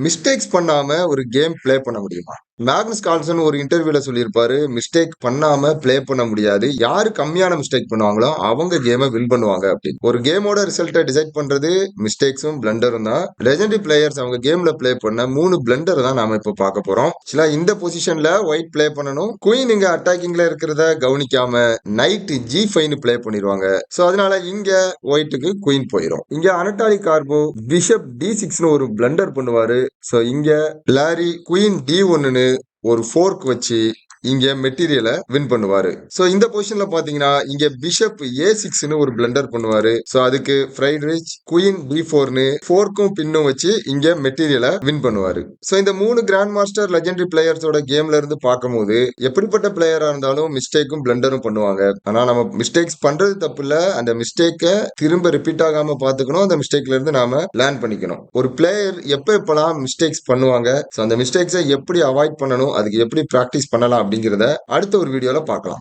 Mistakes பண்ணாம ஒரு game play பண்ண முடியுமா? மேக்னஸ் கார்ல்சன் ஒரு இன்டர்வியூல சொல்லியிருப்பாரு, மிஸ்டேக் பண்ணாம ப்ளே பண்ண முடியாது. யாரு கம்மியான மிஸ்டேக் பண்ணுவாங்களோ, அவங்க கேம வின் பண்ணுவாங்க அப்படின்னு. ஒரு கேமோட ரிசல்ட்ட டிசைட் பண்றது மிஸ்டேக்ஸும், பிளண்டரும் தான். லெஜெண்டரி பிளேயர்ஸ் அவங்க கேம்ல ப்ளே பண்ண 3 பிளண்டர் தான் நாம இப்ப பார்க்க போறோம். ஆக்சுவலா இந்த பொசிஷன்ல ஒயிட் ப்ளே பண்ணணும். குயின் இங்க அட்டாக்கிங்ல இருக்கிறத கவனிக்காம நைட் G5ன்னு ப்ளே பண்ணிருவாங்க. சோ அதனால இங்க ஒயிட்டுக்கு குயின் போயிரும். இங்க அனட்டாலி கார்போ பிஷப் D6ன்னு ஒரு பிளண்டர் பண்ணுவாரு. சோ இங்க லாரி குயின் D1ன்னு ஒரு ஃபோர்க் வச்சு இங்க மெட்டீரியலை வின் பண்ணுவாரு. சோ இந்த பொசிஷன்ல பாத்தீங்கன்னா இங்க பிஷப் A6ன்னு ஒரு பிளண்டர் பண்ணுவாரு. சோ அதுக்கு ஃப்ரைட்ரிச் குயின் D4ன்னு ஃபோர்க்கும் பின்னும் வச்சு இங்க மெட்டீரியலை வின் பண்ணுவாரு. சோ இந்த 3 கிராண்ட் மாஸ்டர் லெஜெண்டரி பிளேயர்ஸோட கேம்ல இருந்து பார்க்கும்போது எப்படிப்பட்ட பிளேயரா இருந்தாலும் மிஸ்டேக்கும் பிளண்டரும் பண்ணுவாங்க. ஆனா நம்ம மிஸ்டேக்ஸ் பண்றது தப்பு இல்ல. அந்த மிஸ்டேக்கை திரும்ப ரிப்பீட் ஆகாம பாத்துக்கணும். அந்த மிஸ்டேக்ல இருந்து நாம லேர்ன் பண்ணிக்கணும். ஒரு பிளேயர் எப்பெல்லாம் மிஸ்டேக்ஸ் பண்ணுவாங்க, சோ அந்த மிஸ்டேக்ஸை எப்படி அவாய்ட் பண்ணணும், அதுக்கு எப்படி பிராக்டிஸ் பண்ணலாம் அப்படிங்கிறத அடுத்த ஒரு வீடியோல பார்க்கலாம்.